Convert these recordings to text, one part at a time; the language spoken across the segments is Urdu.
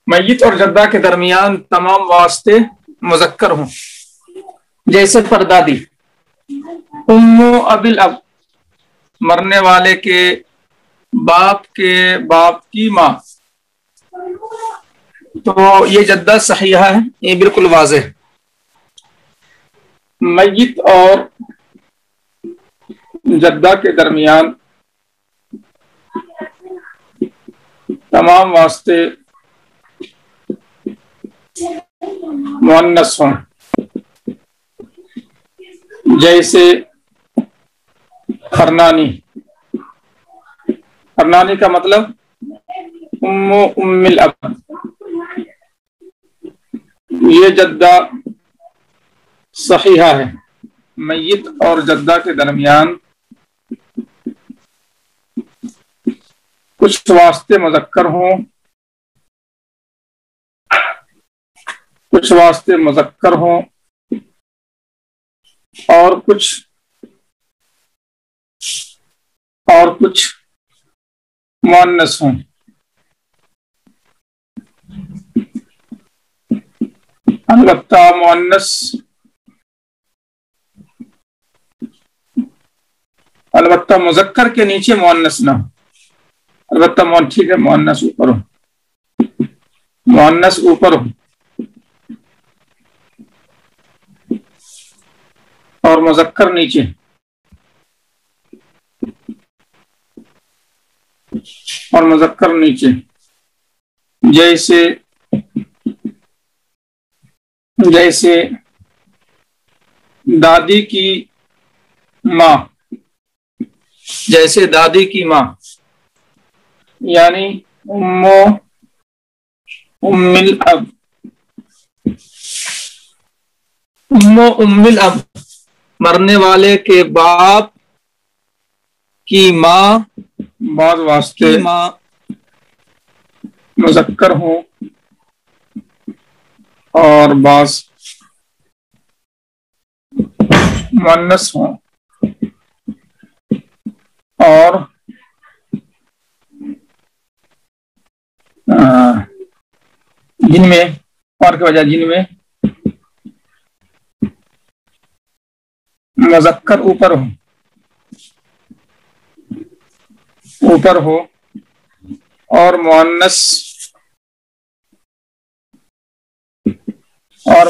میت اور جدہ کے درمیان تمام واسطے مذکر ہوں، جیسے پردادی، ام ابی الاب مرنے والے کے باپ کی ماں، تو یہ جدہ صحیحہ ہے، یہ بالکل واضح ہے۔ میت اور جدہ کے درمیان تمام واسطے مؤنث ہوں، جیسے خرنانی۔ خرنانی کا مطلب ام الاب، یہ جدہ صحیحہ ہے۔ میت اور جدہ کے درمیان کچھ واسطے مذکر ہوں، کچھ واسطے مذکر ہوں اور کچھ مؤنث ہوں۔ البتہ مذکر کے نیچے مؤنث نہ ہو، البتہ ٹھیک ہے، مؤنث اوپر ہو اور مذکر نیچے، جیسے دادی کی ماں، یعنی ام الاب مرنے والے کے باپ کی ماں، بعض واسطے مذکر ہوں اور بعض مؤنث ہوں، اور جن میں مذکر اوپر ہو اور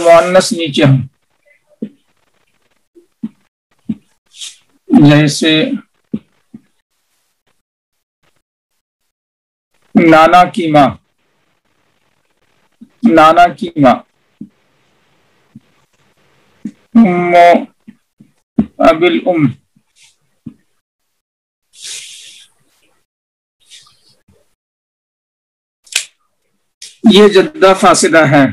مؤنث نیچے ہوں، جیسے نانا کی ماں، ام ابی الام، یہ جدہ فاسدہ ہے۔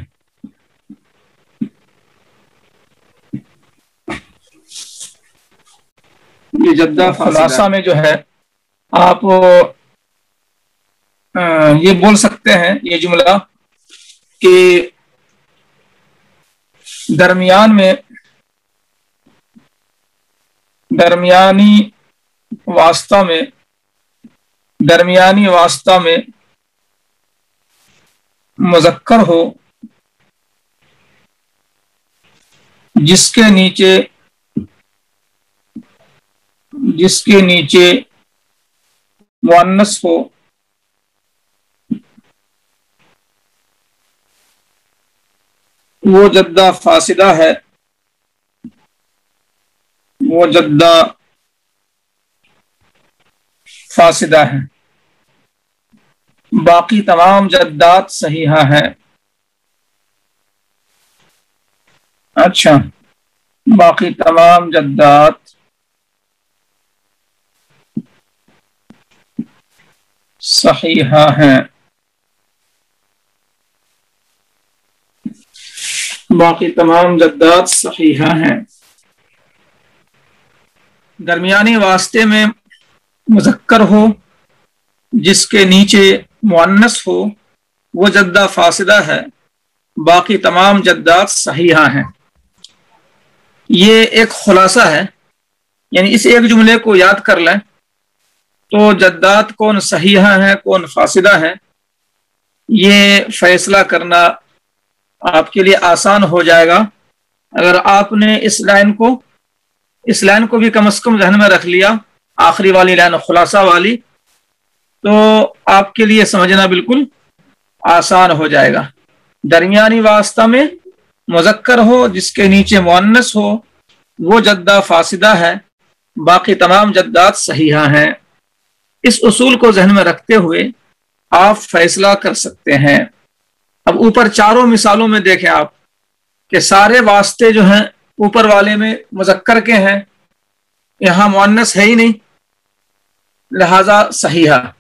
یہ جدہ خلاصہ میں جو ہے آپ یہ بول سکتے ہیں، یہ جملہ کہ درمیانی واسطہ میں مذکر ہو جس کے نیچے مؤنث ہو، وہ جدہ فاسدہ ہے، باقی تمام جدات صحیحہ ہے۔ اچھا، باقی تمام جدات صحیحہ ہیں، درمیانی واسطے میں مذکر ہو جس کے نیچے مؤنث ہو، وہ جدہ فاسدہ ہے، باقی تمام جدات صحیحہ ہیں۔ یہ ایک خلاصہ ہے، یعنی اس ایک جملے کو یاد کر لیں تو جدات کون صحیحہ ہیں کون فاسدہ ہیں یہ فیصلہ کرنا آپ کے لیے آسان ہو جائے گا اگر آپ نے اس لائن کو بھی کم از کم ذہن میں رکھ لیا، آخری والی لائن خلاصہ والی، تو آپ کے لیے سمجھنا بالکل آسان ہو جائے گا۔ درمیانی واسطہ میں مذکر ہو جس کے نیچے مؤنث ہو وہ جدہ فاسدہ ہے، باقی تمام جدات صحیحہ ہیں۔ اس اصول کو ذہن میں رکھتے ہوئے آپ فیصلہ کر سکتے ہیں۔ اب اوپر چاروں مثالوں میں دیکھیں آپ کہ سارے واسطے جو ہیں اوپر والے میں مذکر کے ہیں، یہاں مؤنث ہے ہی نہیں، لہذا صحیحہ۔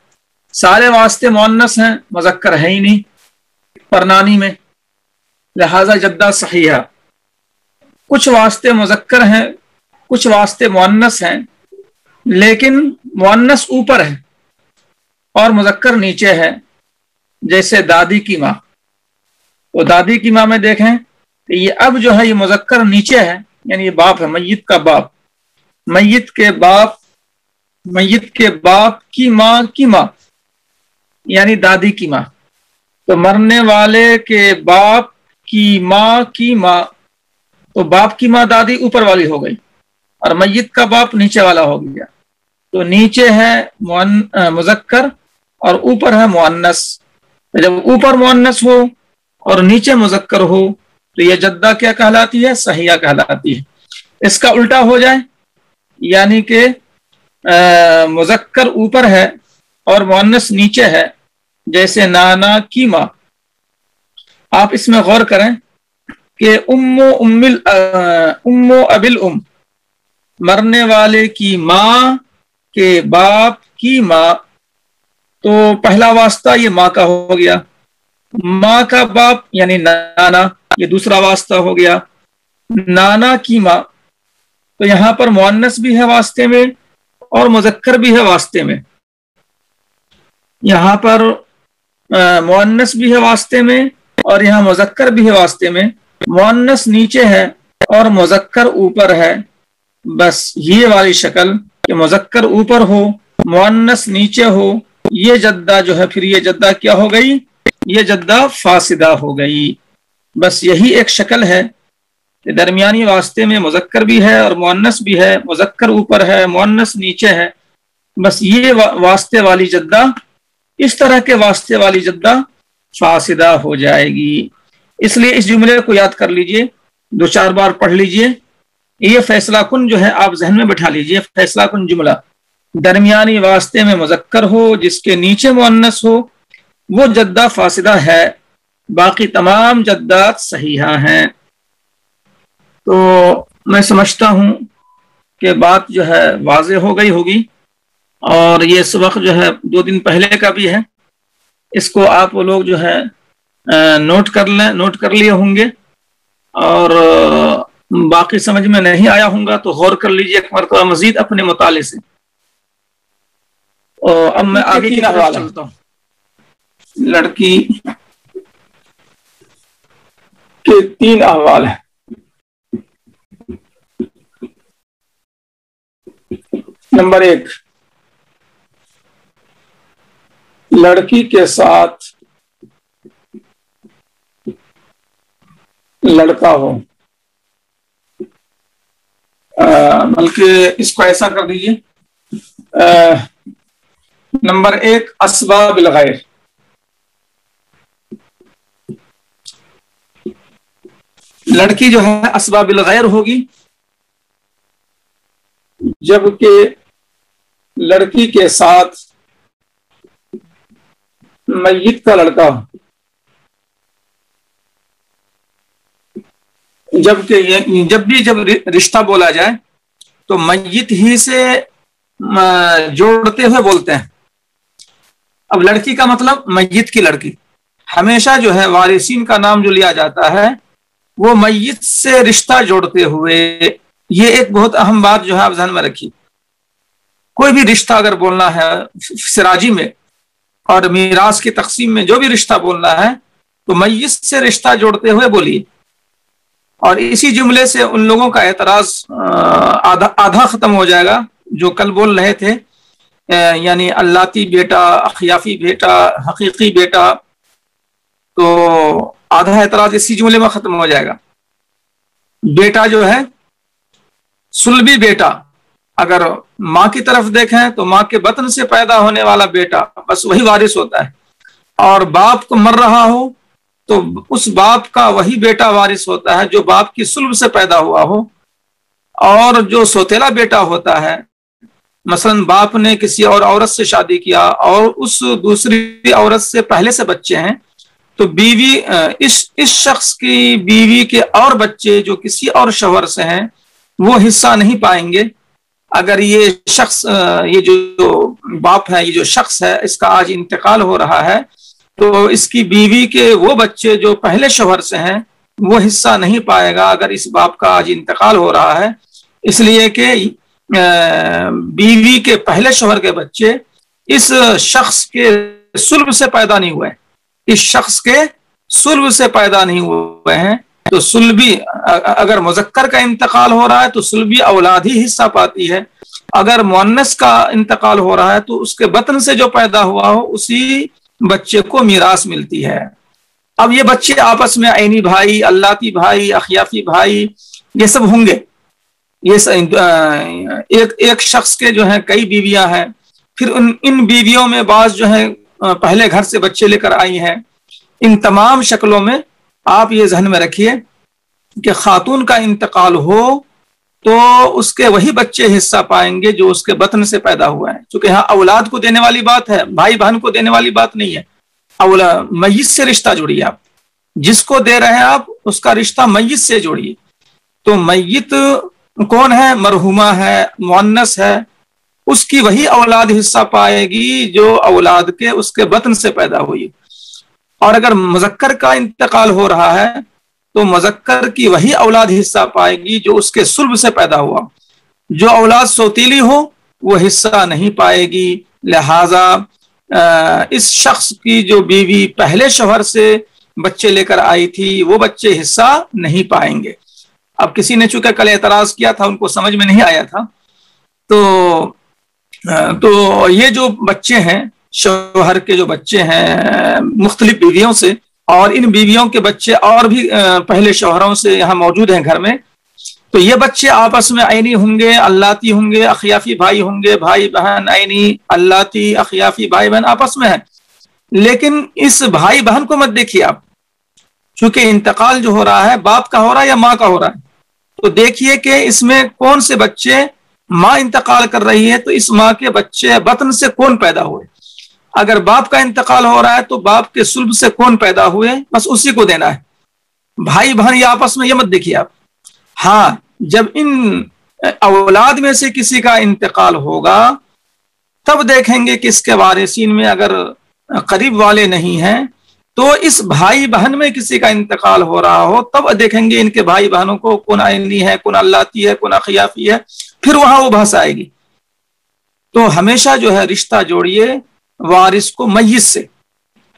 سارے واسطے مؤنث ہیں، مذکر ہے ہی نہیں پرنانی میں، لہذا جدہ صحیحہ۔ کچھ واسطے مذکر ہیں، کچھ واسطے مؤنث ہیں، لیکن مؤنث اوپر ہے اور مذکر نیچے ہے، جیسے دادی کی ماں۔ تو دادی کی ماں میں دیکھیں کہ یہ اب جو ہے یہ مذکر نیچے ہے، یعنی یہ باپ ہے، میت کا باپ، میت کے باپ کی ماں یعنی دادی کی ماں۔ تو مرنے والے کے باپ کی ماں، تو باپ کی ماں دادی اوپر والی ہو گئی اور میت کا باپ نیچے والا ہو گیا۔ تو نیچے ہے مذکر اور اوپر ہے مؤنث۔ جب اوپر مؤنث ہو اور نیچے مذکر ہو تو یہ جدہ کیا کہلاتی ہے؟ صحیحہ کہلاتی ہے۔ اس کا الٹا ہو جائے، یعنی کہ مذکر اوپر ہے اور مؤنث نیچے ہے، جیسے نانا کی ماں۔ آپ اس میں غور کریں کہ ام ابل مرنے والے کی ماں کے باپ کی ماں، تو پہلا واسطہ یہ ماں کا ہو گیا، ماں کا باپ یعنی نانا، یہ دوسرا واسطہ ہو گیا، نانا کی ماں۔ تو یہاں پر مؤنث بھی ہے واسطے میں اور مذکر بھی ہے واسطے میں۔ یہاں پر مؤنث بھی ہے واسطے میں اور یہاں مذکر بھی ہے واسطے میں، مؤنث نیچے ہے اور مذکر اوپر ہے۔ بس یہ والی شکل کہ مذکر اوپر ہو مؤنث نیچے ہو، یہ جدہ جو ہے پھر یہ جدہ کیا ہو گئی؟ یہ جدہ فاسدہ ہو گئی۔ بس یہی ایک شکل ہے کہ درمیانی واسطے میں مذکر بھی ہے اور مؤنث بھی ہے، مذکر اوپر ہے مؤنث نیچے ہے، بس یہ واسطے والی جدہ، اس طرح کے واسطے والی جدہ فاسدہ ہو جائے گی۔ اس لیے اس جملے کو یاد کر لیجئے، 2-4 بار پڑھ لیجئے۔ یہ فیصلہ کن جو ہے آپ ذہن میں بٹھا لیجئے، فیصلہ کن جملہ، درمیانی واسطے میں مذکر ہو جس کے نیچے مؤنث ہو وہ جدہ فاسدہ ہے، باقی تمام جدات صحیحہ ہیں۔ تو میں سمجھتا ہوں کہ بات جو ہے واضح ہو گئی ہوگی، اور یہ سبق جو ہے 2 دن پہلے کا بھی ہے، اس کو آپ لوگ جو ہے نوٹ کر لیے ہوں گے، اور باقی سمجھ میں نہیں آیا ہوں گا تو غور کر لیجئے ایک مرتبہ مزید اپنے مطالعے سے۔ اب میں آگے کی طرف چلتا ہوں۔ لڑکی کے 3 احوال ہیں۔ نمبر 1، لڑکی کے ساتھ لڑکا ہو، بلکہ اس کو ایسا کر دیجیے، نمبر 1 اسباب الغیر۔ لڑکی جو ہے اسباب الغیر ہوگی جبکہ لڑکی کے ساتھ میت کا لڑکا ہو، جب رشتہ بولا جائے تو میت ہی سے جوڑتے ہوئے بولتے ہیں۔ اب لڑکی کا مطلب میت کی لڑکی، ہمیشہ جو ہے وارثین کا نام جو لیا جاتا ہے وہ میت سے رشتہ جوڑتے ہوئے۔ یہ ایک بہت اہم بات جو ہے آپ ذہن میں رکھیے، کوئی بھی رشتہ اگر بولنا ہے سراجی میں اور میراث کی تقسیم میں جو بھی رشتہ بولنا ہے تو میت سے رشتہ جوڑتے ہوئے بولیے۔ اور اسی جملے سے ان لوگوں کا اعتراض آدھا ختم ہو جائے گا جو کل بول رہے تھے، یعنی اللاتی بیٹا، اخیافی بیٹا، حقیقی بیٹا، تو آدھا اعتراض اسی جملے میں ختم ہو جائے گا. بیٹا جو ہے سلبی بیٹا، اگر ماں کی طرف دیکھیں تو ماں کے بطن سے پیدا ہونے والا بیٹا بس وہی وارث ہوتا ہے، اور باپ کو مر رہا ہو تو اس باپ کا وہی بیٹا وارث ہوتا ہے جو باپ کی سلب سے پیدا ہوا ہو. اور جو سوتیلا بیٹا ہوتا ہے، مثلا باپ نے کسی اور عورت سے شادی کیا اور اس دوسری عورت سے پہلے سے بچے ہیں، تو بیوی اس شخص کی بیوی کے اور بچے جو کسی اور شوہر سے ہیں وہ حصہ نہیں پائیں گے. اگر یہ شخص، یہ جو باپ ہے، یہ جو شخص ہے، اس کا آج انتقال ہو رہا ہے تو اس کی بیوی کے وہ بچے جو پہلے شوہر سے ہیں وہ حصہ نہیں پائے گا اگر اس باپ کا آج انتقال ہو رہا ہے، اس لیے کہ بیوی کے پہلے شوہر کے بچے اس شخص کے صلب سے پیدا نہیں ہوئے، اس شخص کے صلب سے پیدا نہیں ہوئے ہیں. تو صلبی، اگر مذکر کا انتقال ہو رہا ہے تو صلبی اولاد ہی حصہ پاتی ہے، اگر مؤنث کا انتقال ہو رہا ہے تو اس کے بطن سے جو پیدا ہوا ہو اسی بچے کو میراث ملتی ہے. اب یہ بچے آپس میں عینی بھائی، اللتی بھائی، اخیافی بھائی، یہ سب ہوں گے. یہ ایک شخص کے جو ہیں کئی بیویاں ہیں، پھر ان بیویوں میں بعض جو ہیں پہلے گھر سے بچے لے کر آئی ہیں. ان تمام شکلوں میں آپ یہ ذہن میں رکھیے کہ خاتون کا انتقال ہو تو اس کے وہی بچے حصہ پائیں گے جو اس کے بطن سے پیدا ہوا ہے، چونکہ یہاں اولاد کو دینے والی بات ہے، بھائی بہن کو دینے والی بات نہیں ہے. میت سے رشتہ جوڑیے، آپ جس کو دے رہے ہیں آپ اس کا رشتہ میت سے جوڑیے. تو میت کون ہے؟ مرحومہ ہے، مؤنث ہے، اس کی وہی اولاد حصہ پائے گی جو اولاد کے اس کے بطن سے پیدا ہوئی. اور اگر مذکر کا انتقال ہو رہا ہے تو مذکر کی وہی اولاد حصہ پائے گی جو اس کے صلب سے پیدا ہوا. جو اولاد سوتیلی ہو وہ حصہ نہیں پائے گی، لہذا اس شخص کی جو بیوی پہلے شوہر سے بچے لے کر آئی تھی وہ بچے حصہ نہیں پائیں گے. اب کسی نے چونکہ کل اعتراض کیا تھا، ان کو سمجھ میں نہیں آیا تھا، تو یہ جو بچے ہیں شوہر کے جو بچے ہیں مختلف بیویوں سے، اور ان بیویوں کے بچے اور بھی پہلے شوہروں سے یہاں موجود ہیں گھر میں، تو یہ بچے آپس میں عینی ہوں گے، اللتی ہوں گے، اخیافی بھائی ہوں گے، بھائی بہن عینی، اللتی، اخیافی بھائی بہن آپس میں ہیں. لیکن اس بھائی بہن کو مت دیکھیے آپ، چونکہ انتقال جو ہو رہا ہے باپ کا ہو رہا ہے یا ماں کا ہو رہا ہے، تو دیکھیے کہ اس میں کون سے بچے، ماں انتقال کر رہی ہے تو اس ماں کے بچے بطن سے کون پیدا ہوئے. اگر باپ کا انتقال ہو رہا ہے تو باپ کے صلب سے کون پیدا ہوئے، بس اسی کو دینا ہے. بھائی بہن یہ آپس میں یہ مت دیکھیے آپ. ہاں، جب ان اولاد میں سے کسی کا انتقال ہوگا تب دیکھیں گے کہ اس کے وارثین میں اگر قریب والے نہیں ہیں تو اس بھائی بہن میں کسی کا انتقال ہو رہا ہو تب دیکھیں گے ان کے بھائی بہنوں کو کون عینی ہے، کون اللتی ہے، کون اخیافی ہے، پھر وہاں وہ بحث آئے گی. تو ہمیشہ جو ہے رشتہ جوڑیے وارث کو میت سے،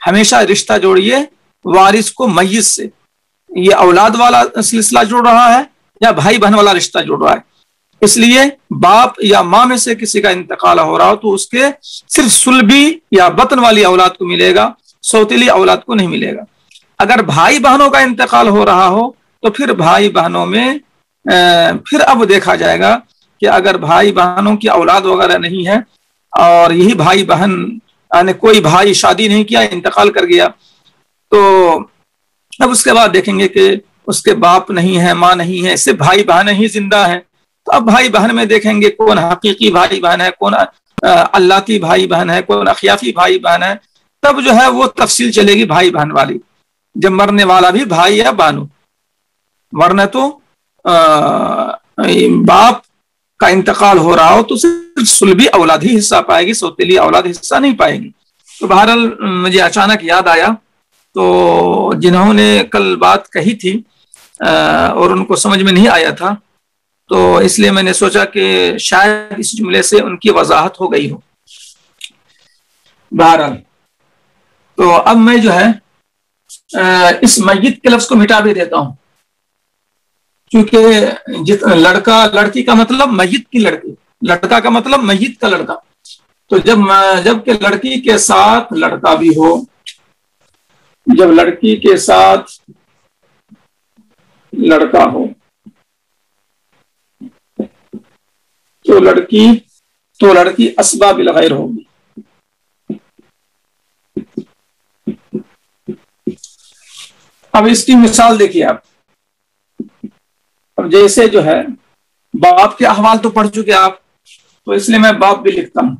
ہمیشہ رشتہ جوڑیے وارث کو میت سے. یہ اولاد والا سلسلہ جوڑ رہا ہے یا بھائی بہن والا رشتہ جوڑ رہا ہے. اس لیے باپ یا ماں میں سے کسی کا انتقال ہو رہا ہو تو اس کے صرف صلبی یا بطن والی اولاد کو ملے گا، سوتیلی اولاد کو نہیں ملے گا. اگر بھائی بہنوں کا انتقال ہو رہا ہو تو پھر بھائی بہنوں میں پھر اب دیکھا جائے گا کہ اگر بھائی بہنوں کی اولاد وغیرہ نہیں ہے اور یہی بھائی بہن، یعنی کوئی بھائی شادی نہیں کیا انتقال کر گیا، تو اب اس کے بعد دیکھیں گے کہ اس کے باپ نہیں ہے، ماں نہیں ہے، صرف بھائی بہن ہی زندہ ہیں. تو اب بھائی بہن میں دیکھیں گے کون حقیقی بھائی بہن ہے، کون اللتی بھائی بہن ہے، کون اخیافی بھائی بہن ہے. تب جو ہے وہ تفصیل چلے گی بھائی بہن والی، جب مرنے والا بھی بھائی یا بانو. ورنہ تو باپ کا انتقال ہو رہا ہو تو صرف صلبی اولاد ہی حصہ پائے گی، سوتیلی اولاد حصہ نہیں پائے گی. تو بہرحال مجھے اچانک یاد آیا، تو جنہوں نے کل بات کہی تھی اور ان کو سمجھ میں نہیں آیا تھا تو اس لیے میں نے سوچا کہ شاید اس جملے سے ان کی وضاحت ہو گئی ہو. بہرحال تو اب میں جو ہے اس میت کے لفظ کو مٹا بھی دیتا ہوں، کیونکہ لڑکا لڑکی کا مطلب میت کی لڑکی، لڑکا کا مطلب میت کا لڑکا. تو جب کہ لڑکی کے ساتھ لڑکا بھی ہو جب لڑکی کے ساتھ لڑکا ہو تو لڑکی اسباب الغیر ہوگی. اب اس کی مثال دیکھیے آپ. اب جیسے جو ہے باپ کے احوال تو پڑھ چکے آپ, تو اس لیے میں باپ بھی لکھتا ہوں.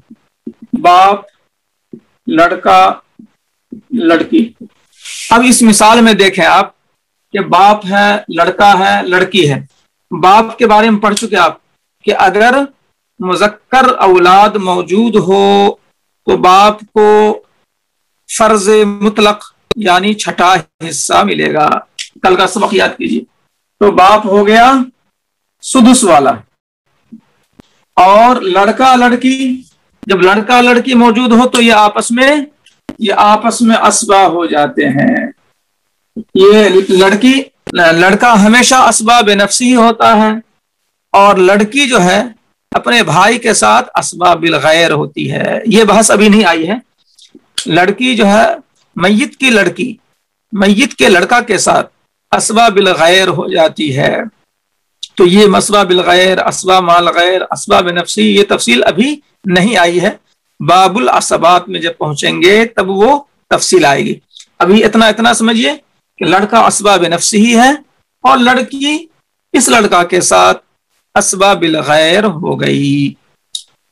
باپ, لڑکا, لڑکی. اب اس مثال میں دیکھیں آپ کہ باپ ہے, لڑکا ہے, لڑکی ہے. باپ کے بارے میں پڑھ چکے آپ کہ اگر مذکر اولاد موجود ہو تو باپ کو فرض مطلق یعنی چھٹا حصہ ملے گا. کل کا سبق یاد کیجیے. تو باپ ہو گیا سدس والا, اور لڑکا لڑکی, جب لڑکا لڑکی موجود ہو تو یہ آپس میں اسبا ہو جاتے ہیں. یہ لڑکا ہمیشہ اسباب نفسی ہوتا ہے, اور لڑکی جو ہے اپنے بھائی کے ساتھ اسباب الغیر ہوتی ہے. یہ بحث ابھی نہیں آئی ہے. لڑکی جو ہے میت کی لڑکی میت کے لڑکا کے ساتھ اسباب الغیر ہو جاتی ہے. تو یہ اسباب الغیر, اسباب مال غیر, اسباب نفسی, یہ تفصیل ابھی نہیں آئی ہے. باب العصبات میں جب پہنچیں گے تب وہ تفصیل آئے گی. ابھی اتنا سمجھیے کہ لڑکا اسباب نفسی ہی ہے اور لڑکی اس لڑکا کے ساتھ اسباب الغیر ہو گئی.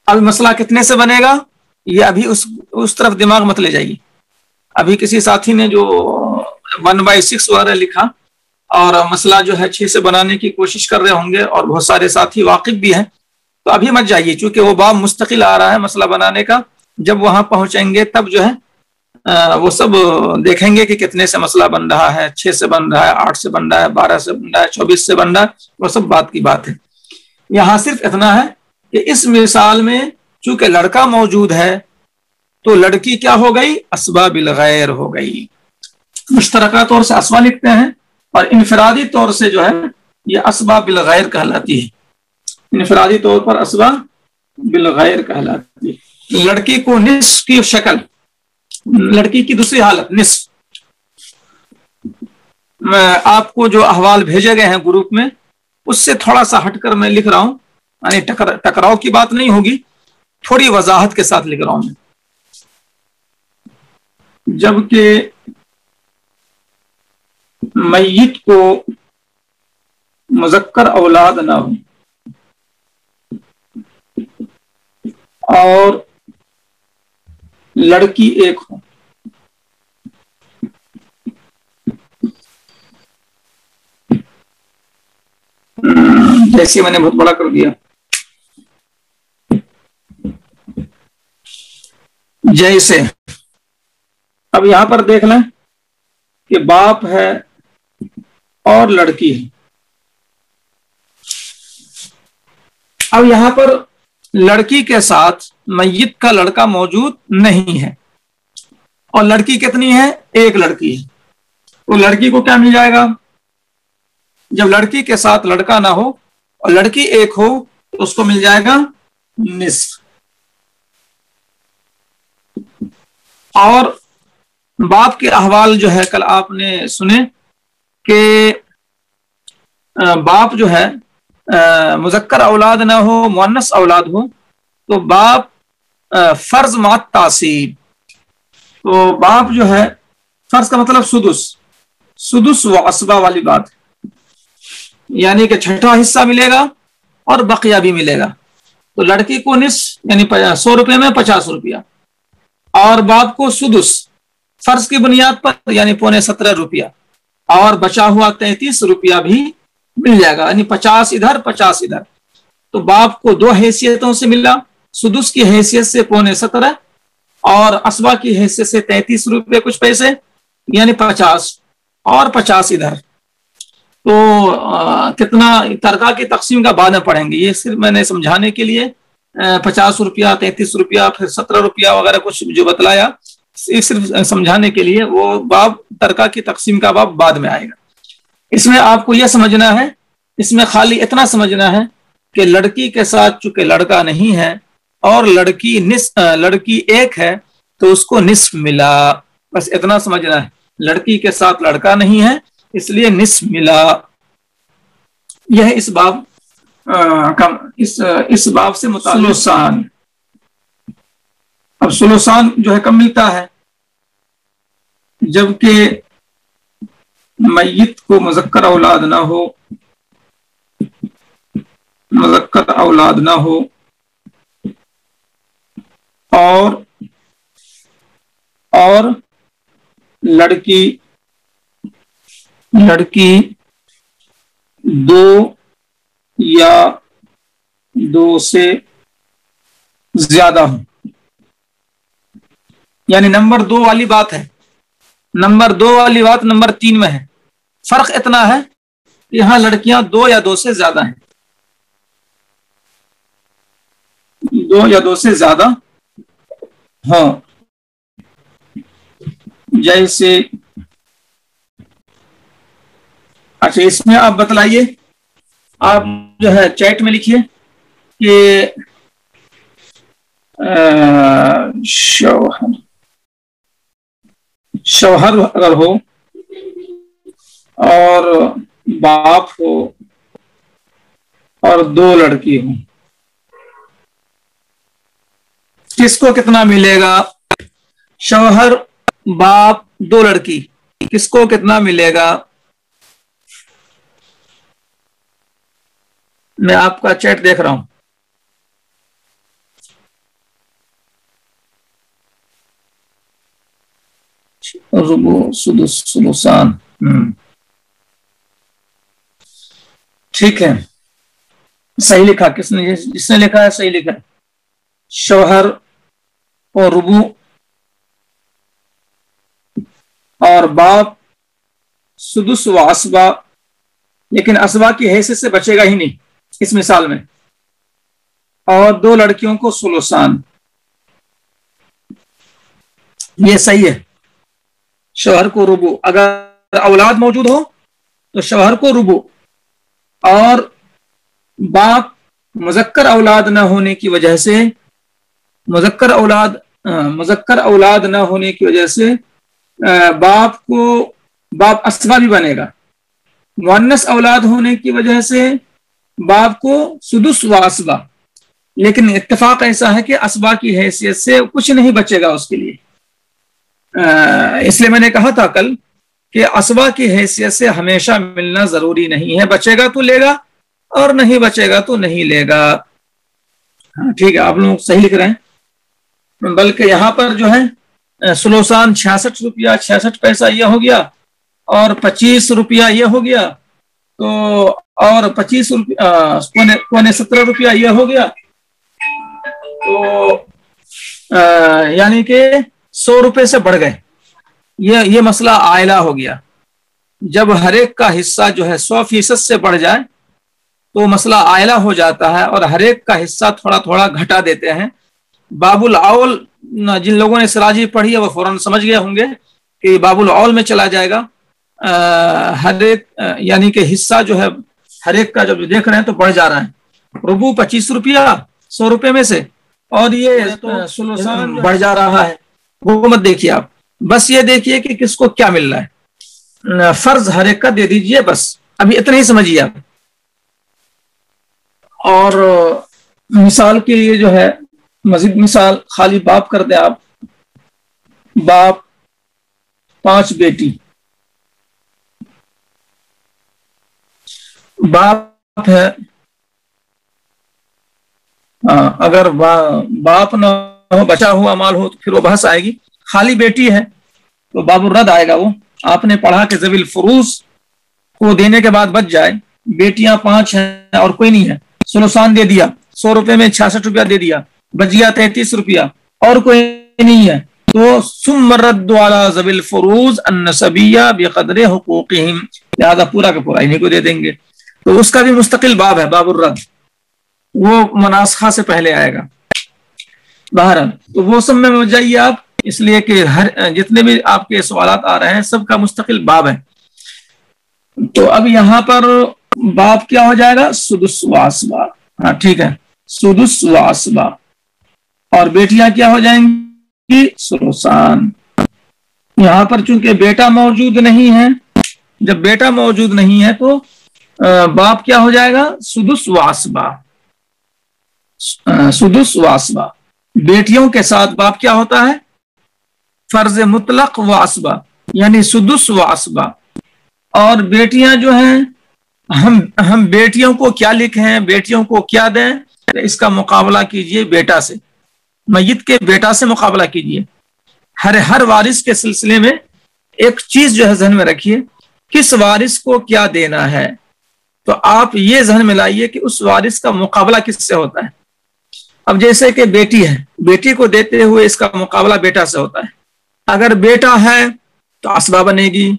اب مسئلہ کتنے سے بنے گا یہ ابھی اس طرف دماغ مت لے جائیے. ابھی کسی ساتھی نے جو 1/6 وغیرہ لکھا اور مسئلہ جو ہے 6 سے بنانے کی کوشش کر رہے ہوں گے, اور بہت سارے ساتھی واقف بھی ہیں, تو ابھی مت جائیے چونکہ وہ باب مستقل آ رہا ہے مسئلہ بنانے کا. جب وہاں پہنچیں گے تب جو ہے وہ سب دیکھیں گے کہ کتنے سے مسئلہ بن رہا ہے, 6 سے بن رہا ہے, 8 سے بن رہا ہے, 12 سے بن رہا ہے, 24 سے بن رہا ہے. وہ سب بات کی بات ہے. یہاں صرف اتنا ہے کہ اس مثال میں چونکہ لڑکا موجود ہے تو لڑکی کیا ہو گئی, اسباب الغیر ہو گئی. مشترکہ طور سے اسبا لکھتے ہیں اور انفرادی طور سے جو ہے یہ اسباب الغیر کہلاتی ہے. انفرادی طور پر اسباب بالغیر کہلاتی ہے. لڑکی کو نصف کی شکل, لڑکی کی دوسری حالت نصف, میں آپ کو جو احوال بھیجے گئے ہیں گروپ میں اس سے تھوڑا سا ہٹ کر میں لکھ رہا ہوں, یعنی ٹکراؤ کی بات نہیں ہوگی, تھوڑی وضاحت کے ساتھ لکھ رہا ہوں میں. جبکہ میت کو مذکر اولاد نہ ہو اور لڑکی ایک ہو, جیسے میں نے بہت بڑا کر دیا. جیسے اب یہاں پر دیکھ لیں کہ باپ ہے اور لڑکی ہے. اب یہاں پر لڑکی کے ساتھ میت کا لڑکا موجود نہیں ہے, اور لڑکی کتنی ہے, ایک لڑکی ہے. تو لڑکی کو کیا مل جائے گا, جب لڑکی کے ساتھ لڑکا نہ ہو اور لڑکی ایک ہو تو اس کو مل جائے گا نصف. اور باپ کے احوال جو ہے کل آپ نے سنے کہ باپ جو ہے مذکر اولاد نہ ہو, مؤنث اولاد ہو, تو باپ فرض مات تعصیب. تو باپ جو ہے فرض کا مطلب سدس و اسبا والی بات, یعنی کہ چھٹا حصہ ملے گا اور بقیہ بھی ملے گا. تو لڑکی کو نصف یعنی 100 روپے میں 50 روپیہ, اور باپ کو سدس فرض کی بنیاد پر یعنی 17.5 روپیہ, اور بچا ہوا 33 روپیہ بھی مل جائے گا, یعنی 50 ادھر 50 ادھر. تو باپ کو 2 حیثیتوں سے ملا, سدس کی حیثیت سے 17.5 اور اسبا کی حیثیت سے 33 روپے کچھ پیسے, یعنی 50 اور 50 ادھر. تو کتنا ترکہ کی تقسیم کا بعد میں پڑھیں گے, یہ صرف میں نے سمجھانے کے لیے 50 روپیہ 33 روپیہ پھر 17 روپیہ وغیرہ کچھ جو بتلایا, صرف سمجھانے کے لیے. وہ باب ترکہ کی تقسیم کا باب بعد میں آئے گا. اس میں آپ کو یہ سمجھنا ہے, اس میں خالی اتنا سمجھنا ہے کہ لڑکی کے ساتھ چونکہ لڑکا نہیں ہے اور لڑکی ایک ہے تو اس کو نصف ملا, بس اتنا سمجھنا ہے. لڑکی کے ساتھ لڑکا نہیں ہے، اس لیے نصف ملا. یہ اس باب اس باب سے متعلق سلوسان. اب سلوسان جو ہے کم ملتا ہے جبکہ میت کو مذکر اولاد نہ ہو، مذکر اولاد نہ ہو اور لڑکی دو یا دو سے زیادہ ہوں. یعنی نمبر 2 والی بات ہے، نمبر 2 والی بات نمبر 3 میں ہے. فرق اتنا ہے کہ یہاں لڑکیاں 2 یا 2 سے زیادہ ہیں، 2 یا 2 سے زیادہ ہاں. جیسے اچھا اس میں آپ بتلائیے، آپ جو ہے چیٹ میں لکھیے کہ شوہر اگر ہو اور باپ ہو اور 2 لڑکی ہوں، کس کو کتنا ملے گا؟ شوہر، باپ، 2 لڑکی، کس کو کتنا ملے گا؟ میں آپ کا چیٹ دیکھ رہا ہوں. ربع، سدس، ثلثان. ٹھیک ہے، صحیح لکھا. کس نے؟ جس نے لکھا ہے صحیح لکھا. شوہر اور ربع اور باپ سدس و عصبہ، لیکن عصبہ کی حیثیت سے بچے گا ہی نہیں اس مثال میں، اور 2 لڑکیوں کو ثلثان. یہ صحیح ہے. شوہر کو ربع، اگر اولاد موجود ہو تو شوہر کو ربع، اور باپ مذکر اولاد نہ ہونے کی وجہ سے مذکر اولاد نہ ہونے کی وجہ سے باپ عصبہ بھی بنے گا. مؤنث اولاد ہونے کی وجہ سے باپ کو سدس و عصبہ، لیکن اتفاق ایسا ہے کہ عصبہ کی حیثیت سے کچھ نہیں بچے گا اس کے لیے. اس لیے میں نے کہا تھا کل کہ عصبہ کی حیثیت سے ہمیشہ ملنا ضروری نہیں ہے، بچے گا تو لے گا اور نہیں بچے گا تو نہیں لے گا. ٹھیک ہے، آپ لوگ صحیح لکھ رہے ہیں. بلکہ یہاں پر جو ہے ثلثان 66 روپیہ 66 پیسہ یہ ہو گیا، اور 25 روپیہ یہ ہو گیا، تو اور 25 روپیہ پونے 17 روپیہ یہ ہو گیا، تو یعنی کہ 100 روپے سے بڑھ گئے. یہ مسئلہ عائلہ ہو گیا. جب ہر ایک کا حصہ جو ہے 100% سے بڑھ جائے تو مسئلہ عائلہ ہو جاتا ہے، اور ہر ایک کا حصہ تھوڑا تھوڑا گھٹا دیتے ہیں. باب الاول جن لوگوں نے سراجی پڑھی ہے وہ فوراً سمجھ گئے ہوں گے کہ باب الاول میں چلا جائے گا. ہر ایک یعنی کہ حصہ جو ہے ہر ایک کا جب دیکھ رہے ہیں تو بڑھ جا رہا ہے. ربع 25 روپیہ 100 روپے میں سے، اور یہ ثلثان بڑھ جا رہا ہے. وہ مت دیکھیے آپ، بس یہ دیکھیے کہ کس کو کیا مل رہا ہے. فرض ہر ایک کا دے دیجئے، بس ابھی اتنا ہی سمجھیے آپ. اور مثال کے لیے جو ہے مزید مثال خالی باپ کر دیں آپ. باپ 5 بیٹی، باپ ہے، اگر باپ نہ ہو بچا ہوا مال ہو تو پھر وہ بحث آئے گی. خالی بیٹی ہے تو باب الرد آئے گا. وہ آپ نے پڑھا کہ ذوی الفروض کو دینے کے بعد بچ جائے. بیٹیاں 5 ہیں اور کوئی نہیں ہے، ثلثان دے دیا، 100 روپے میں 66 روپیہ دے دیا، بچ گیا 33 روپیہ، اور کوئی نہیں ہے، تو ثم الرد علی ذوی الفروض النسبیہ بقدر حقوقہم، لہذا پورا کا پورا انہیں کو دے دیں گے. تو اس کا بھی مستقل باب ہے باب الرد، وہ مناسخہ سے پہلے آئے گا. بہرحال تو وہ سب میں مت جائیے آپ، اس لیے کہ ہر جتنے بھی آپ کے سوالات آ رہے ہیں سب کا مستقل باب ہے. تو اب یہاں پر باب کیا ہو جائے گا؟ سدس و عصبہ. ہاں ٹھیک ہے، سدس و عصبہ. اور بیٹیاں کیا ہو جائیں گی؟ ثلثان. یہاں پر چونکہ بیٹا موجود نہیں ہے، جب بیٹا موجود نہیں ہے تو باپ کیا ہو جائے گا؟ سدس واسبہ، سدس واسبہ۔ بیٹیوں کے ساتھ باپ کیا ہوتا ہے؟ فرض مطلق واسبہ، یعنی سدس واسبہ۔ اور بیٹیاں جو ہیں، ہم بیٹیوں کو کیا لکھیں، بیٹیوں کو کیا دیں؟ اس کا مقابلہ کیجئے بیٹا سے، میت کے بیٹا سے مقابلہ کیجئے۔ ہر وارث کے سلسلے میں ایک چیز جو ہے ذہن میں رکھیے، کس وارث کو کیا دینا ہے، تو آپ یہ ذہن میں لائیے کہ اس وارث کا مقابلہ کس سے ہوتا ہے۔ اب جیسے کہ بیٹی ہے، بیٹی کو دیتے ہوئے اس کا مقابلہ بیٹا سے ہوتا ہے۔ اگر بیٹا ہے تو عصبہ بنے گی،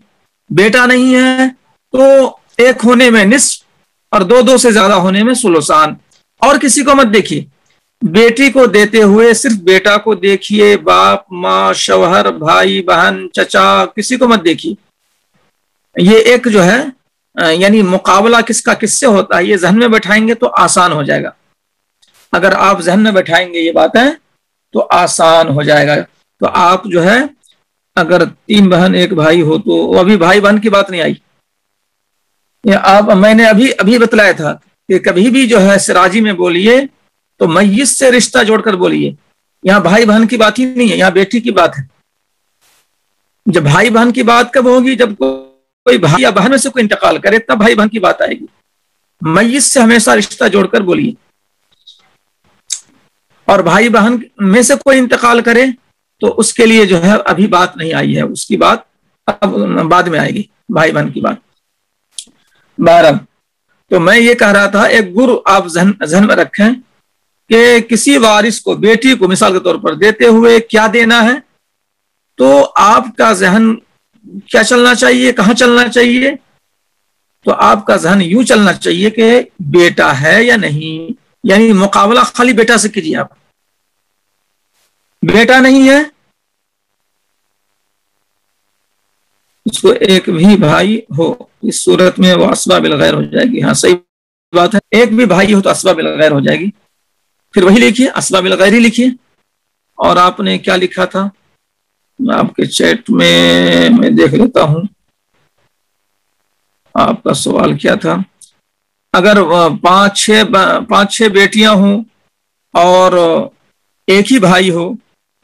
بیٹا نہیں ہے تو ایک ہونے میں نصف اور دو سے زیادہ ہونے میں ثلثان۔ اور کسی کو مت دیکھیے، بیٹی کو دیتے ہوئے صرف بیٹا کو دیکھیے، باپ ماں شوہر بھائی بہن چچا کسی کو مت دیکھیے۔ یہ ایک جو ہے یعنی مقابلہ کس کا کس سے ہوتا ہے، یہ ذہن میں بیٹھائیں گے تو آسان ہو جائے گا۔ اگر آپ ذہن میں بیٹھائیں گے یہ باتیں تو آسان ہو جائے گا۔ تو آپ جو ہے اگر 3 بہن 1 بھائی ہو تو ابھی بھائی بہن کی بات نہیں آئی، میں نے ابھی بتلایا تھا کہ کبھی بھی جو ہے سراجی میں بولیے تو میت سے رشتہ جوڑ کر بولیے۔ یہاں بھائی بہن کی بات ہی نہیں ہے، یہاں بیٹی کی بات ہے۔ جب بھائی بہن کی بات کب ہوگی؟ جب کوئی بھائی یا بہن میں سے کوئی انتقال کرے تب بھائی بہن کی بات آئے گی۔ میت سے ہمیشہ رشتہ جوڑ کر بولیے۔ اور بھائی بہن میں سے کوئی انتقال کرے تو اس کے لیے جو ہے ابھی بات نہیں آئی ہے، اس کی بات اب بعد میں آئے گی، بھائی بہن کی بات۔ بہرحال تو میں یہ کہہ رہا تھا، ایک گر آپ ذہن میں رکھیں کہ کسی وارث کو، بیٹی کو مثال کے طور پر دیتے ہوئے کیا دینا ہے، تو آپ کا ذہن کیا چلنا چاہیے، کہاں چلنا چاہیے؟ تو آپ کا ذہن یوں چلنا چاہیے کہ بیٹا ہے یا نہیں، یعنی مقابلہ خالی بیٹا سے کیجیے۔ آپ بیٹا نہیں ہے اس کو ایک بھی بھائی ہو، اس صورت میں وہ عصبہ بالغیر ہو جائے گی۔ ہاں صحیح بات ہے، ایک بھی بھائی ہو تو عصبہ بالغیر ہو جائے گی۔ پھر وہی لکھیے، عصبہ بالغیر ہی لکھیے۔ اور آپ نے کیا لکھا تھا؟ آپ کے چیٹ میں دیکھ لیتا ہوں آپ کا سوال کیا تھا۔ اگر 5-6 بیٹیاں ہوں اور ایک ہی بھائی ہو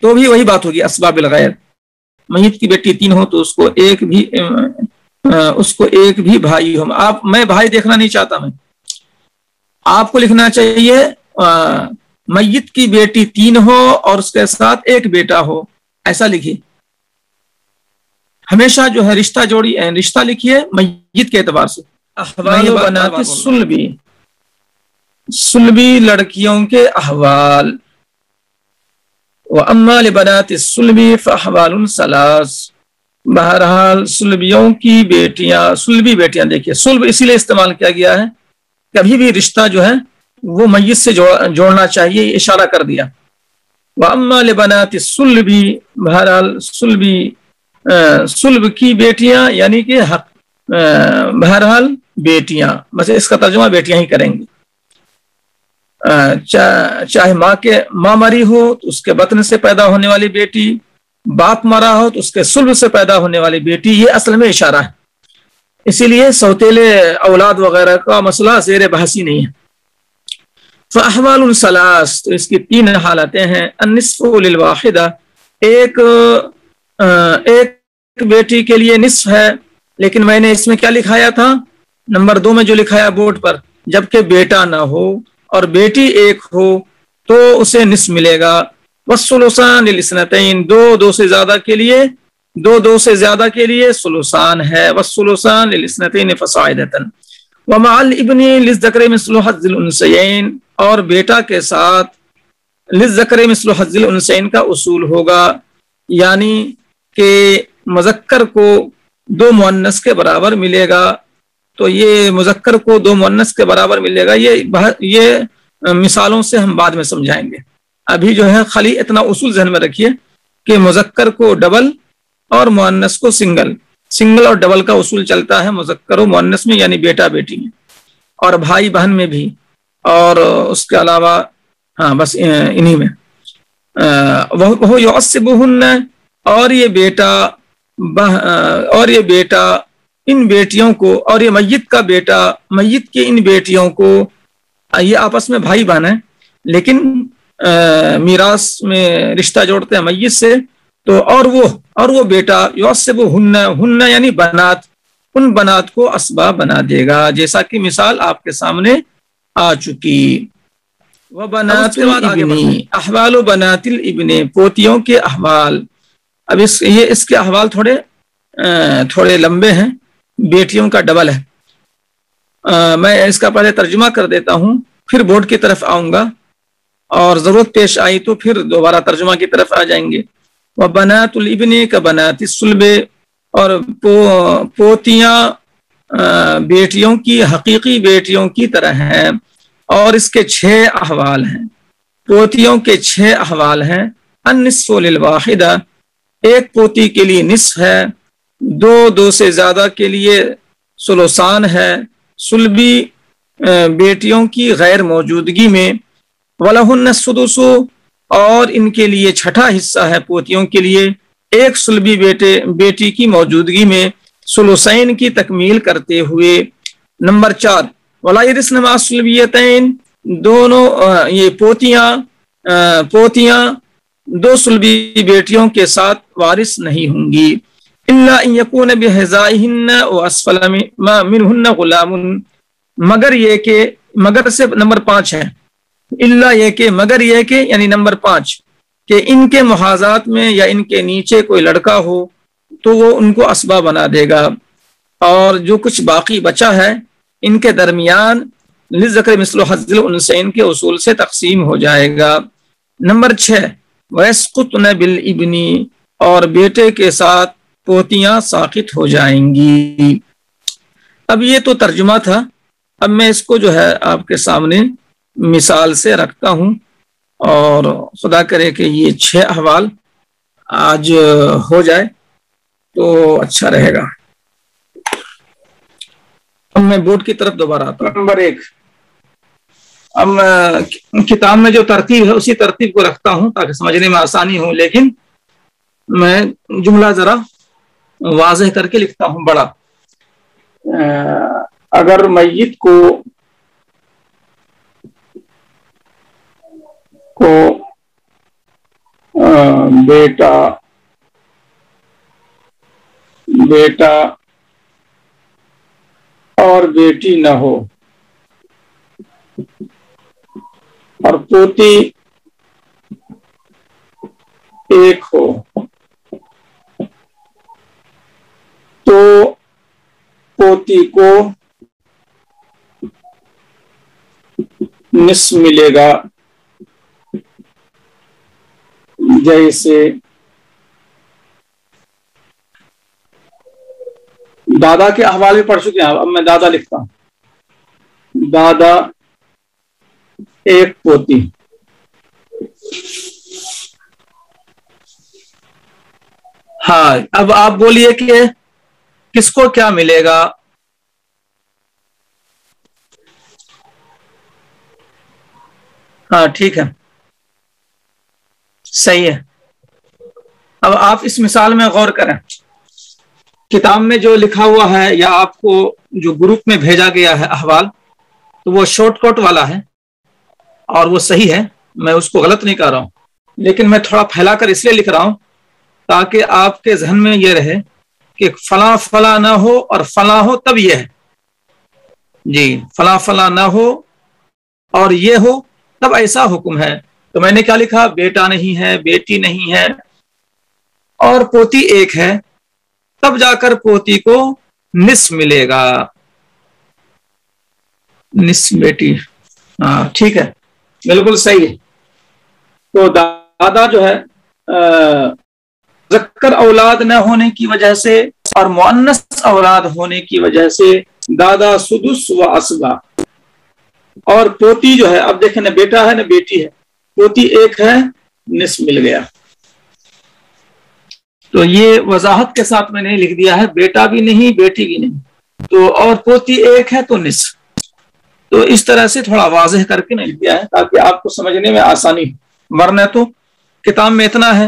تو بھی وہی بات ہوگی، عصبہ بالغیر۔ میت کی بیٹی 3 ہو تو اس کو ایک بھی بھائی ہو۔ میں بھائی دیکھنا نہیں چاہتا، میں آپ کو لکھنا چاہیے میت کی بیٹی 3 ہو اور اس کے ساتھ ایک بیٹا ہو، ایسا لکھیے۔ ہمیشہ جو ہے رشتہ جوڑی، رشتہ لکھیے میت کے اعتبار سے۔ احوال و بنات سلبی لڑکیوں کے احوال، وَأَمَّا لِبَنَاتِ السُّلْبِ فَأَحْوَالٌ ثَلَاثٌ۔ بہرحال سلبیوں کی بیٹیاں، سلبی بیٹیاں، دیکھیے سلب اسی لیے استعمال کیا گیا ہے، کبھی بھی رشتہ جو ہے وہ میت سے جوڑنا چاہیے، اشارہ کر دیا۔ وَأَمَّا لِبَنَاتِ السُّلْبِ، بہرحال سلب کی بیٹیاں یعنی کہ بہرحال بیٹیاں، بس اس کا ترجمہ بیٹیاں ہی کریں گے۔ چاہے ماں مری ہو تو اس کے بطن سے پیدا ہونے والی بیٹی، باپ مرا ہو تو اس کے سلب سے پیدا ہونے والی بیٹی، یہ اصل میں اشارہ ہے۔ اسی لیے سوتیلے اولاد وغیرہ کا مسئلہ زیر بحثی نہیں ہے۔ فَأَحْوَالٌ ثَلَاثٌ، تو اس کی 3 حالتیں ہیں۔ النصف للواحدہ، ایک بیٹی کے لیے نصف ہے، لیکن میں نے اس میں کیا لکھایا تھا؟ نمبر 2 میں جو لکھایا بورڈ پر، جبکہ بیٹا نہ ہو اور بیٹی ایک ہو تو اسے نصف ملے گا۔ والثلثان للاثنتین، دو سے زیادہ کے لیے ثلثان ہے۔ والثلثان للاثنتین فصاعدۃ ومع الابن للذکر مثل حظ الانثیین، اور بیٹا کے ساتھ للذکر مثل حظ الانثیین کا اصول ہوگا، یعنی کہ مذکر کو 2 مؤنث کے برابر ملے گا۔ تو یہ مذکر کو 2 مؤنث کے برابر ملے گا، یہ مثالوں سے ہم بعد میں سمجھائیں گے۔ ابھی جو ہے خالی اتنا اصول ذہن میں رکھیے کہ مذکر کو ڈبل اور مؤنث کو سنگل اور ڈبل کا اصول چلتا ہے مذکر و مؤنث میں، یعنی بیٹا بیٹی میں، اور بھائی بہن میں بھی، اور اس کے علاوہ ہاں بس انہی میں۔ وہ یعصبہن، اور یہ بیٹا اور یہ بیٹا ان بیٹیوں کو، اور یہ میت کا بیٹا میت کے ان بیٹیوں کو، یہ آپس میں بھائی بہن ہیں لیکن میراث میں رشتہ جوڑتے ہیں میت سے، تو اور وہ بیٹا ہن یعنی بنات، ان بنات کو اسباب بنا دے گا، جیسا کہ مثال آپ کے سامنے آ چکی۔ وبنات الابن، احوال و بنات الابن، پوتیوں کے احوال۔ اب اس کے احوال تھوڑے لمبے ہیں، بیٹیوں کا ڈبل ہے۔ میں اس کا پہلے ترجمہ کر دیتا ہوں، پھر بورڈ کی طرف آؤں گا، اور ضرورت پیش آئی تو پھر دوبارہ ترجمہ کی طرف آ جائیں گے۔ وبنات الابن کبنات الصلب، اور پوتیاں بیٹیوں کی حقیقی بیٹیوں کی طرح ہیں، اور اس کے 6 احوال ہیں۔ پوتیوں کے 6 احوال ہیں۔ النصف للواحدہ، ایک پوتی کے لیے نصف ہے، دو سے زیادہ کے لیے ثلثان ہے، صلبی بیٹیوں کی غیر موجودگی میں۔ ولہن السدس، اور ان کے لیے چھٹا حصہ ہے پوتیوں کے لیے، ایک صلبی بیٹی کی موجودگی میں ثلثین کی تکمیل کرتے ہوئے۔ نمبر 4، ولا یرثن مع الصلبیتین، دونوں یہ پوتیاں 2 صلبی بیٹیوں کے ساتھ وارث نہیں ہوں گی۔ الا ان یکون بحذائہن واسفل منہن غلام، مگر سے نمبر 5 ہے، الا یہ کہ، مگر یہ کہ، یعنی نمبر 5 کہ ان کے محاذات میں یا ان کے نیچے کوئی لڑکا ہو تو وہ ان کو اسباب بنا دے گا، اور جو کچھ باقی بچا ہے ان کے درمیان للذکر مثل حظ الانثیین کے اصول سے تقسیم ہو جائے گا۔ نمبر 6، وَيَسْقُطْنَ بِالْإِبْنِ، اور بیٹے کے ساتھ پوتیاں ساقط ہو جائیں گی۔ اب یہ تو ترجمہ تھا، اب میں اس کو جو ہے آپ کے سامنے مثال سے رکھتا ہوں، اور خدا کرے کہ یہ 6 احوال آج ہو جائے تو اچھا رہے گا۔ اب میں بورڈ کی طرف دوبارہ آتا ہوں۔ نمبر 1، اب کتاب میں جو ترتیب ہے اسی ترتیب کو رکھتا ہوں تاکہ سمجھنے میں آسانی ہو، لیکن میں جملہ ذرا واضح کر کے لکھتا ہوں بڑا۔ اگر میت کو بیٹا اور بیٹی نہ ہو، اور پوتی ایک ہو، تو پوتی کو نصف ملے گا، جیسے دادا کے احوال بھی پڑھ چکے ہیں، اب میں دادا لکھتا ہوں۔ دادا ایک پوتی، ہاں اب آپ بولیے کہ کس کو کیا ملے گا؟ ہاں ٹھیک ہے، صحیح ہے۔ اب آپ اس مثال میں غور کریں، کتاب میں جو لکھا ہوا ہے یا آپ کو جو گروپ میں بھیجا گیا ہے احوال، تو وہ شارٹ کٹ والا ہے اور وہ صحیح ہے، میں اس کو غلط نہیں کر رہا ہوں، لیکن میں تھوڑا پھیلا کر اس لیے لکھ رہا ہوں تاکہ آپ کے ذہن میں یہ رہے کہ فلاں فلاں نہ ہو اور فلاں ہو تب یہ ہے، جی فلاں فلاں نہ ہو اور یہ ہو تب ایسا حکم ہے۔ تو میں نے کیا لکھا؟ بیٹا نہیں ہے، بیٹی نہیں ہے، اور پوتی ایک ہے، تب جا کر پوتی کو نصف ملے گا، نصف بیٹی، ہاں ٹھیک ہے، بالکل صحیح ہے۔ تو دادا جو ہے ذکر اولاد نہ ہونے کی وجہ سے اور مؤنث اولاد ہونے کی وجہ سے دادا سدس و اسبا، اور پوتی جو ہے، اب دیکھیں نہ بیٹا ہے نہ بیٹی ہے، پوتی ایک ہے، نصف مل گیا۔ تو یہ وضاحت کے ساتھ میں نے لکھ دیا ہے، بیٹا بھی نہیں بیٹی بھی نہیں، تو اور پوتی ایک ہے تو نصف، تو اس طرح سے تھوڑا واضح کر کے نہیں لکھ دیا ہے تاکہ آپ کو سمجھنے میں آسانی ہو، ورنہ تو کتاب میں اتنا ہے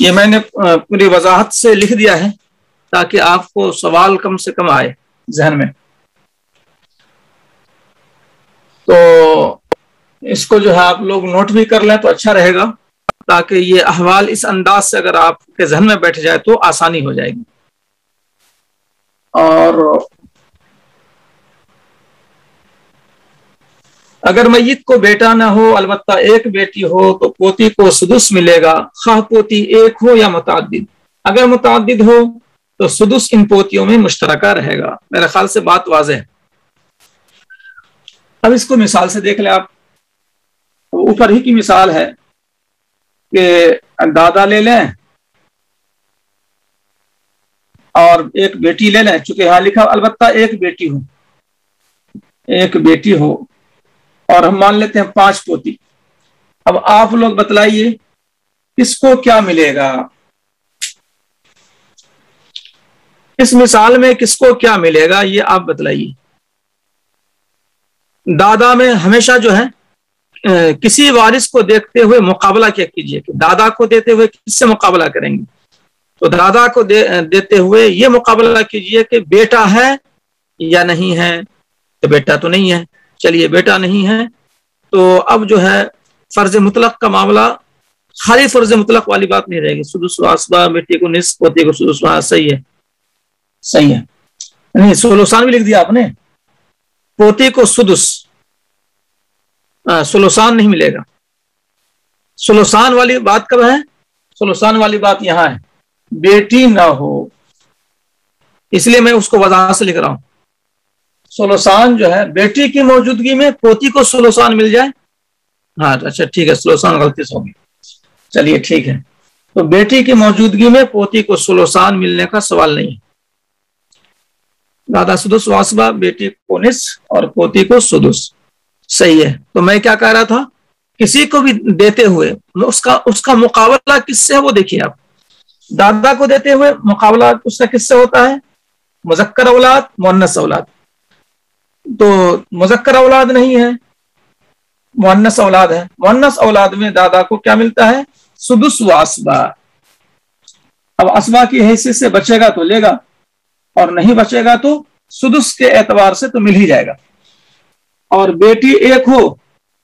یہ میں نے پوری وضاحت سے لکھ دیا ہے تاکہ آپ کو سوال کم سے کم آئے ذہن میں. تو اس کو جو ہے آپ لوگ نوٹ بھی کر لیں تو اچھا رہے گا، تاکہ یہ احوال اس انداز سے اگر آپ کے ذہن میں بیٹھ جائے تو آسانی ہو جائے گی. اور اگر میت کو بیٹا نہ ہو البتہ ایک بیٹی ہو تو پوتی کو سدس ملے گا، خواہ پوتی ایک ہو یا متعدد. اگر متعدد ہو تو سدس ان پوتیوں میں مشترکہ رہے گا. میرے خیال سے بات واضح ہے. اب اس کو مثال سے دیکھ لیں آپ. اوپر ہی کی مثال ہے کہ دادا لے لیں اور ایک بیٹی لے لیں. چونکہ یہاں لکھا البتہ ایک بیٹی ہو، ایک بیٹی ہو، اور ہم مان لیتے ہیں 5 پوتی. اب آپ لوگ بتلائیے کس کو کیا ملے گا. اس مثال میں کس کو کیا ملے گا یہ آپ بتلائیے. دادا میں ہمیشہ جو ہے کسی وارث کو دیکھتے ہوئے مقابلہ کیا کیجئے کہ دادا کو دیتے ہوئے کس سے مقابلہ کریں گے. تو دادا کو دیتے ہوئے یہ مقابلہ کیجئے کہ بیٹا ہے یا نہیں ہے. تو بیٹا تو نہیں ہے، چلیے بیٹا نہیں ہے تو اب جو ہے فرض مطلق کا معاملہ خالی فرض مطلق والی بات نہیں رہے گی. سدس واسبہ، بیٹی کو نصف، پوتی کو سدس. صحیح ہے، صحیح ہے. نہیں سلوسان بھی لکھ دیا آپ نے. پوتی کو سدس، سلوسان نہیں ملے گا. سلوسان والی بات کب ہے؟ سلوسان والی بات یہاں ہے بیٹی نہ ہو، اس لیے میں اس کو وضاحت سے لکھ رہا ہوں. سلوسان جو ہے بیٹی کی موجودگی میں پوتی کو سلوسان مل جائے. ہاں اچھا ٹھیک ہے، سلوسان غلطی سے ہوگی. چلیے ٹھیک ہے. تو بیٹی کی موجودگی میں پوتی کو سلوسان ملنے کا سوال نہیں. دادا سدس واسبہ، بیٹی کو نصف اور پوتی کو سدس. صحیح ہے. تو میں کیا کہہ رہا تھا، کسی کو بھی دیتے ہوئے اس کا مقابلہ کس سے ہے وہ دیکھیے آپ. دادا کو دیتے ہوئے مقابلہ اس کا کس سے ہوتا ہے؟ مذکر اولاد، مؤنث اولاد. تو مذکر اولاد نہیں ہے، مؤنث اولاد ہے. مؤنث اولاد میں دادا کو کیا ملتا ہے؟ سدس و اسبا. اب اسبا کی حیثیت سے بچے گا تو لے گا، اور نہیں بچے گا تو سدس کے اعتبار سے تو مل ہی جائے گا. اور بیٹی ایک ہو،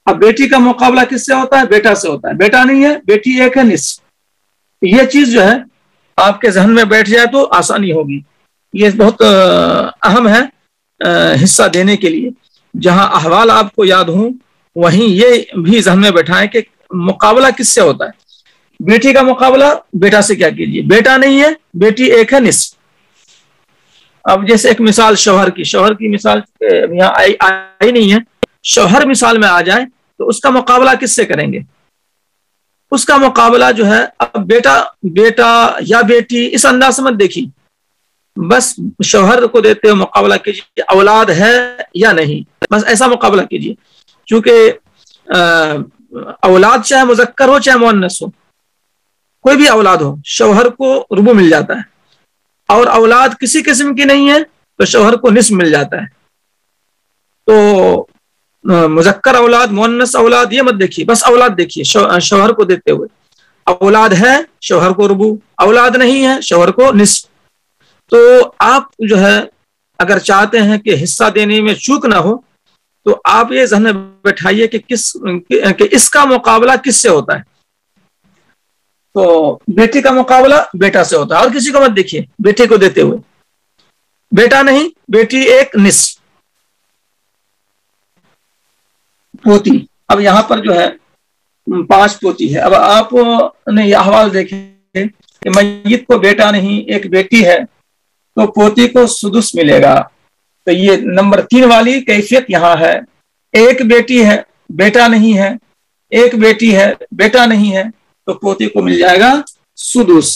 اب بیٹی کا مقابلہ کس سے ہوتا ہے؟ بیٹا سے ہوتا ہے. بیٹا نہیں ہے، بیٹی ایک ہے، نصف. یہ چیز جو ہے آپ کے ذہن میں بیٹھ جائے تو آسانی ہوگی. یہ بہت اہم ہے حصہ دینے کے لیے. جہاں احوال آپ کو یاد ہوں وہیں یہ بھی ذہن میں بیٹھائیں کہ مقابلہ کس سے ہوتا ہے. بیٹی کا مقابلہ بیٹا سے کیا کیجیے. بیٹا نہیں ہے، بیٹی ایک ہے، نصف. اب جیسے ایک مثال شوہر کی مثال یہاں آئی نہیں ہے. شوہر مثال میں آ جائے تو اس کا مقابلہ کس سے کریں گے؟ اس کا مقابلہ جو ہے اب بیٹا یا بیٹی اس انداز سے مت دیکھیے. بس شوہر کو دیتے ہوئے مقابلہ کیجیے اولاد ہے یا نہیں، بس ایسا مقابلہ کیجیے. چونکہ اولاد چاہے مذکر ہو چاہے مؤنث ہو، کوئی بھی اولاد ہو، شوہر کو ربع مل جاتا ہے. اور اولاد کسی قسم کی نہیں ہے تو شوہر کو نصف مل جاتا ہے. تو مذکر اولاد، مؤنث اولاد یہ مت دیکھیے، بس اولاد دیکھیے. شوہر کو دیتے ہوئے اولاد ہے، شوہر کو ربع. اولاد نہیں ہے، شوہر کو نصف. تو آپ جو ہے اگر چاہتے ہیں کہ حصہ دینے میں چوک نہ ہو تو آپ یہ ذہن میں بٹھائیے کہ اس کا مقابلہ کس سے ہوتا ہے. تو بیٹی کا مقابلہ بیٹا سے ہوتا ہے، اور کسی کو مت دیکھیے بیٹے کو دیتے ہوئے. بیٹا نہیں، بیٹی ایک، نصف. پوتی، اب یہاں پر جو ہے 5 پوتی ہے. اب آپ نے یہ احوال دیکھے کہ میت کو بیٹا نہیں، ایک بیٹی ہے تو پوتی کو سدس ملے گا. تو یہ نمبر 3 والی کیفیت یہاں ہے. ایک بیٹی ہے، بیٹا نہیں ہے، ایک بیٹی ہے، بیٹا نہیں ہے تو پوتی کو مل جائے گا سدس.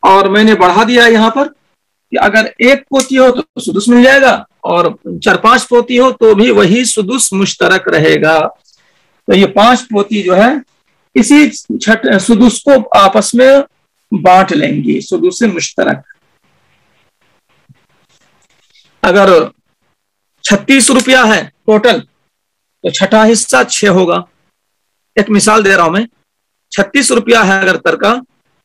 اور میں نے بڑھا دیا یہاں پر کہ اگر ایک پوتی ہو تو سدس مل جائے گا، اور 4-5 پوتی ہو تو بھی وہی سدس مشترک رہے گا. تو یہ 5 پوتی جو ہے اسی سدس کو آپس میں بانٹ لیں گی، سدس مشترک. اگر 36 روپیہ ہے ٹوٹل تو چھٹا حصہ 6 ہوگا. ایک مثال دے رہا ہوں میں. 36 روپیہ ہے اگر ترکا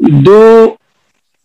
2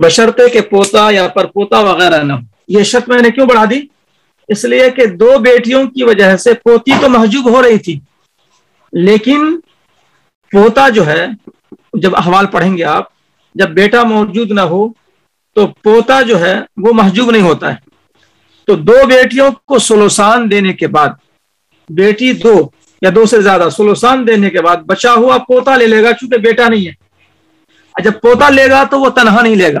بشرطے کہ پوتا یا پر پوتا وغیرہ نہ ہو. یہ شرط میں نے کیوں بڑھا دی؟ اس لیے کہ دو بیٹیوں کی وجہ سے پوتی تو محجوب ہو رہی تھی، لیکن پوتا جو ہے، جب احوال پڑھیں گے آپ، جب بیٹا موجود نہ ہو تو پوتا جو ہے وہ محجوب نہیں ہوتا ہے. تو دو بیٹیوں کو ثلثان دینے کے بعد، بیٹی دو یا دو سے زیادہ، ثلثان دینے کے بعد بچا ہوا پوتا لے لے گا، چونکہ بیٹا نہیں ہے. جب پوتا لے گا تو وہ تنہا نہیں لے گا،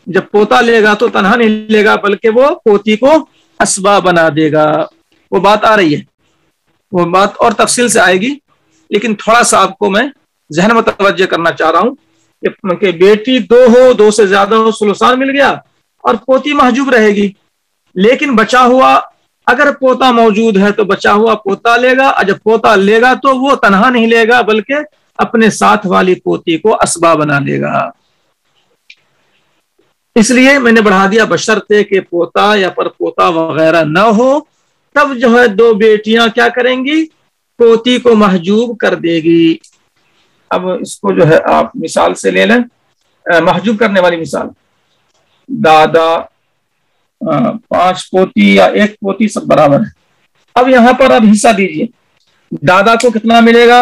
جب پوتا لے گا تو تنہا نہیں لے گا، بلکہ وہ پوتی کو اسبا بنا دے گا. وہ بات آ رہی ہے، وہ بات اور تفصیل سے آئے گی، لیکن تھوڑا سا آپ کو میں ذہن متوجہ کرنا چاہ رہا ہوں کہ بیٹی دو ہو، دو سے زیادہ ہو، ثلثان مل گیا اور پوتی محجوب رہے گی. لیکن بچا ہوا، اگر پوتا موجود ہے تو بچا ہوا پوتا لے گا، اور جب پوتا لے گا تو وہ تنہا نہیں لے گا، بلکہ اپنے ساتھ والی پوتی کو اسبا بنا لے گا. اس لیے میں نے بڑھا دیا بشرطے کہ پوتا یا پر پوتا وغیرہ نہ ہو، تب جو ہے دو بیٹیاں کیا کریں گی؟ پوتی کو محجوب کر دے گی. اب اس کو جو ہے آپ مثال سے لے لیں، محجوب کرنے والی مثال. دادا، 5 پوتی یا 1 پوتی سب برابر ہے. اب یہاں پر اب حصہ دیجئے. دادا کو کتنا ملے گا؟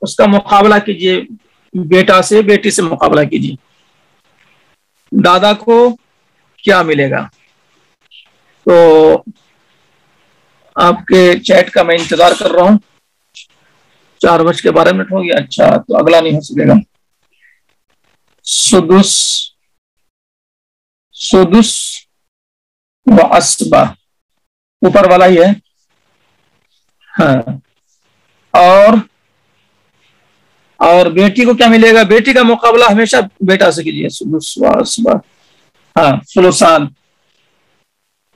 اس کا مقابلہ کیجئے بیٹا سے، بیٹی سے مقابلہ کیجئے. دادا کو کیا ملے گا؟ تو آپ کے چیٹ کا میں انتظار کر رہا ہوں. 4:12 ہو گیا. اچھا، تو اگلا نہیں ہو سکے گا. سدس و اسبا اوپر والا ہی ہے. ہاں، اور بیٹی کو کیا ملے گا؟ بیٹی کا مقابلہ ہمیشہ بیٹا سے کیجیے. سدس و اسبا، ہاں، ثلثان.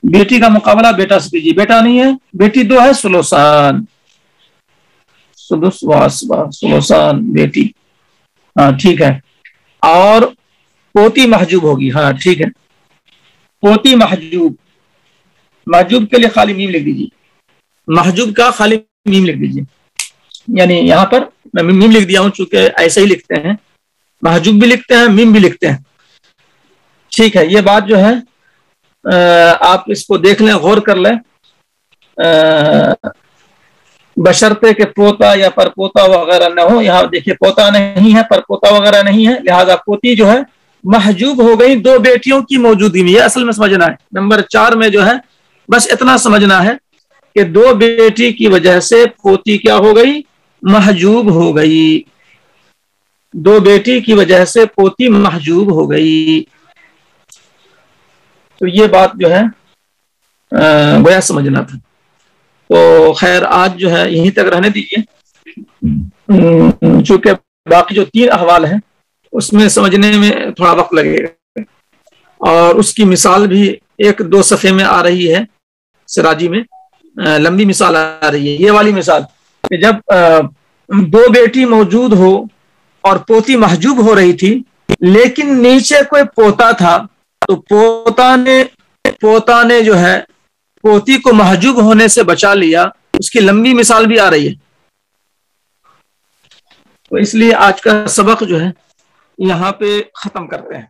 بیٹی کا مقابلہ بیٹا سے کیجیے. بیٹا نہیں ہے، بیٹی 2 ہے، ثلثان. سدس و اسبا، ثلثان بیٹی. ہاں ٹھیک ہے. اور پوتی محجوب ہوگی. ہاں ٹھیک ہے، پوتی محجوب. محجوب کے لیے خالی میم لکھ دیجیے. محجوب کا خالی میم لکھ دیجیے. یعنی یہاں پر میں میم لکھ دیا ہوں، چونکہ ایسے ہی لکھتے ہیں، محجوب بھی لکھتے ہیں، میم بھی لکھتے ہیں. ٹھیک ہے، یہ بات جو ہے آپ اس کو دیکھ لیں، غور کر لیں. بشرطے کہ پوتا یا پر پوتا وغیرہ نہ ہو. یہاں دیکھیے پوتا نہیں ہے، پر پوتا وغیرہ نہیں ہے، لہذا پوتی جو ہے محجوب ہو گئی دو بیٹیوں کی موجودگی میں. یہ اصل میں سمجھنا ہے. نمبر 4 میں جو ہے بس اتنا سمجھنا ہے کہ دو بیٹی کی وجہ سے پوتی کیا ہو گئی؟ محجوب ہو گئی. دو بیٹی کی وجہ سے پوتی محجوب ہو گئی. تو یہ بات جو ہے گویا سمجھنا تھا. تو خیر آج جو ہے یہیں تک رہنے دیجیے، چونکہ باقی جو 3 احوال ہیں اس میں سمجھنے میں تھوڑا وقت لگے گا، اور اس کی مثال بھی 1-2 صفحے میں آ رہی ہے. سراجی میں لمبی مثال آ رہی ہے. یہ والی مثال کہ جب 2 بیٹی موجود ہو اور پوتی محجوب ہو رہی تھی، لیکن نیچے کوئی پوتا تھا، تو پوتا نے جو ہے پوتی کو محجوب ہونے سے بچا لیا. اس کی لمبی مثال بھی آ رہی ہے. تو اس لیے آج کا سبق جو ہے یہاں پہ ختم کرتے ہیں.